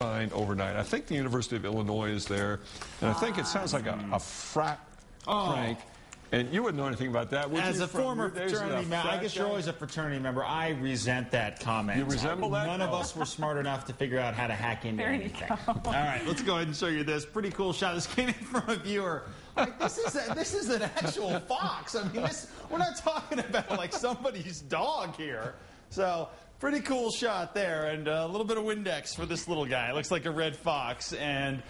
signed overnight. I think the University of Illinois is there, and I think it sounds like a frat prank. And you wouldn't know anything about that, would you? As a former fraternity member, I guess you're always a fraternity member. I resent that comment. You resemble that? None of us were smart enough to figure out how to hack into anything. All right, let's go ahead and show you this. Pretty cool shot. This came in from a viewer. Like, this is an actual fox. I mean, we're not talking about like somebody's dog here. So, pretty cool shot there, and a little bit of Windex for this little guy. Looks like a red fox, and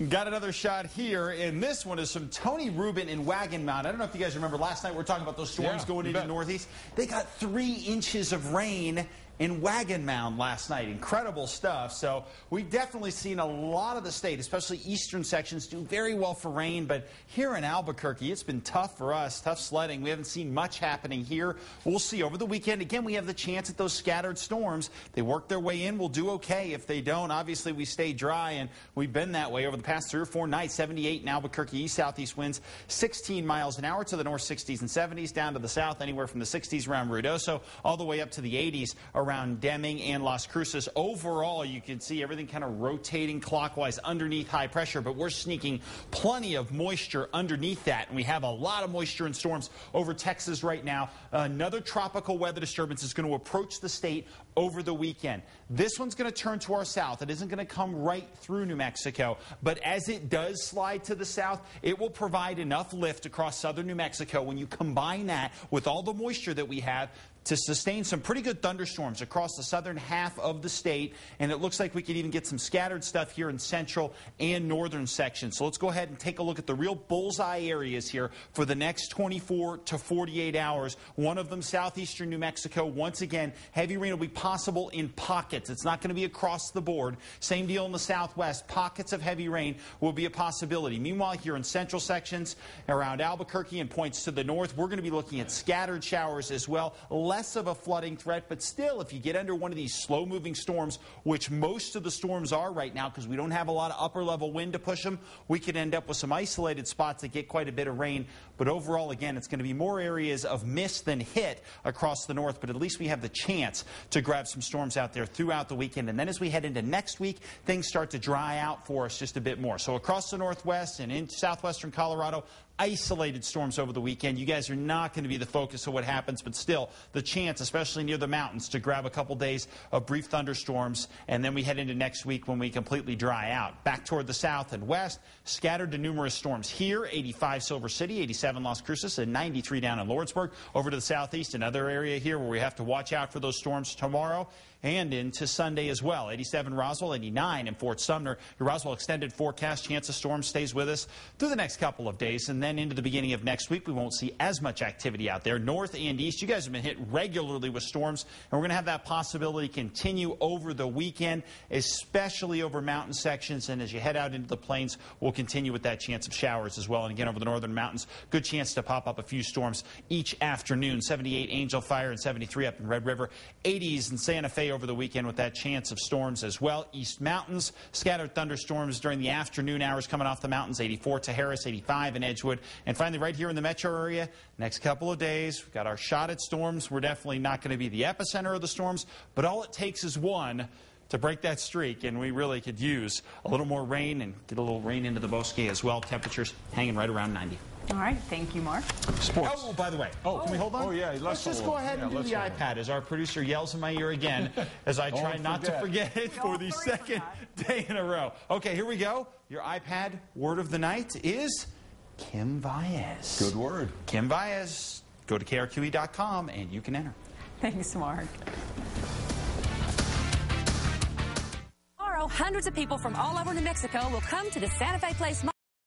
got another shot here, and this one is from Tony Rubin in Wagon Mound. I don't know if you guys remember last night we were talking about those storms going into the Northeast. They got 3 inches of rain in Wagon Mound last night. Incredible stuff. So we've definitely seen a lot of the state, especially eastern sections, do very well for rain. But here in Albuquerque, it's been tough for us, tough sledding. We haven't seen much happening here. We'll see over the weekend. Again, we have the chance at those scattered storms. They work their way in. We'll do okay. If they don't, obviously we stay dry, and we've been that way over the past 3 or 4 nights. 78 in Albuquerque, east-southeast winds, 16 miles an hour to the north, 60s and 70s, down to the south, anywhere from the 60s around Ruidoso, all the way up to the 80s around Deming and Las Cruces. Overall, you can see everything kind of rotating clockwise underneath high pressure, but we're sneaking plenty of moisture underneath that, and we have a lot of moisture and storms over Texas right now. Another tropical weather disturbance is going to approach the state over the weekend. This one's going to turn to our south. It isn't going to come right through New Mexico, but as it does slide to the south, it will provide enough lift across southern New Mexico when you combine that with all the moisture that we have to sustain some pretty good thunderstorms across the southern half of the state, and it looks like we could even get some scattered stuff here in central and northern sections. So let's go ahead and take a look at the real bullseye areas here for the next 24 to 48 hours. One of them, southeastern New Mexico. Once again, heavy rain will be possible in pockets. It's not going to be across the board. Same deal in the southwest. Pockets of heavy rain will be a possibility. Meanwhile, here in central sections around Albuquerque and points to the north, we're going to be looking at scattered showers as well. Less of a flooding threat, but still, if you get under one of these slow-moving storms, which most of the storms are right now because we don't have a lot of upper-level wind to push them, we could end up with some isolated spots that get quite a bit of rain. But overall, again, it's going to be more areas of mist than hit across the north, but at least we have the chance to grab some storms out there throughout the weekend. And then as we head into next week, things start to dry out for us just a bit more. So across the northwest and in southwestern Colorado, isolated storms over the weekend. You guys are not going to be the focus of what happens, but still the chance, especially near the mountains, to grab a couple days of brief thunderstorms, and then we head into next week when we completely dry out. Back toward the south and west, scattered to numerous storms here, 85 Silver City, 87 Las Cruces, and 93 down in Lordsburg. Over to the southeast, another area here where we have to watch out for those storms tomorrow and into Sunday as well. 87 Roswell, 89 in Fort Sumner. Your Roswell extended forecast chance of storms stays with us through the next couple of days, and then into the beginning of next week we won't see as much activity out there. North and east, you guys have been hit regularly with storms, and we're going to have that possibility continue over the weekend, especially over mountain sections, and as you head out into the plains, we'll continue with that chance of showers as well. And again, over the northern mountains, good chance to pop up a few storms each afternoon. 78 Angel Fire and 73 up in Red River. 80s in Santa Fe over the weekend with that chance of storms as well. East Mountains, scattered thunderstorms during the afternoon hours coming off the mountains. 84 to Harris, 85 in Edgewood. And finally, right here in the metro area, next couple of days, we've got our shot at storms. We're definitely not going to be the epicenter of the storms, but all it takes is one to break that streak, and we really could use a little more rain and get a little rain into the Bosque as well. Temperatures hanging right around 90. All right, thank you, Mark. Sports. Oh, by the way, can we hold on? Oh, yeah. Let's just go ahead and do the iPad as our producer yells in my ear again as I try not to forget it for the second day in a row. Okay, here we go. Your iPad word of the night is Kim Vaez. Good word. Kim Vaez. Go to krqe.com and you can enter. Thanks, Mark. Tomorrow, hundreds of people from all over New Mexico will come to the Santa Fe Place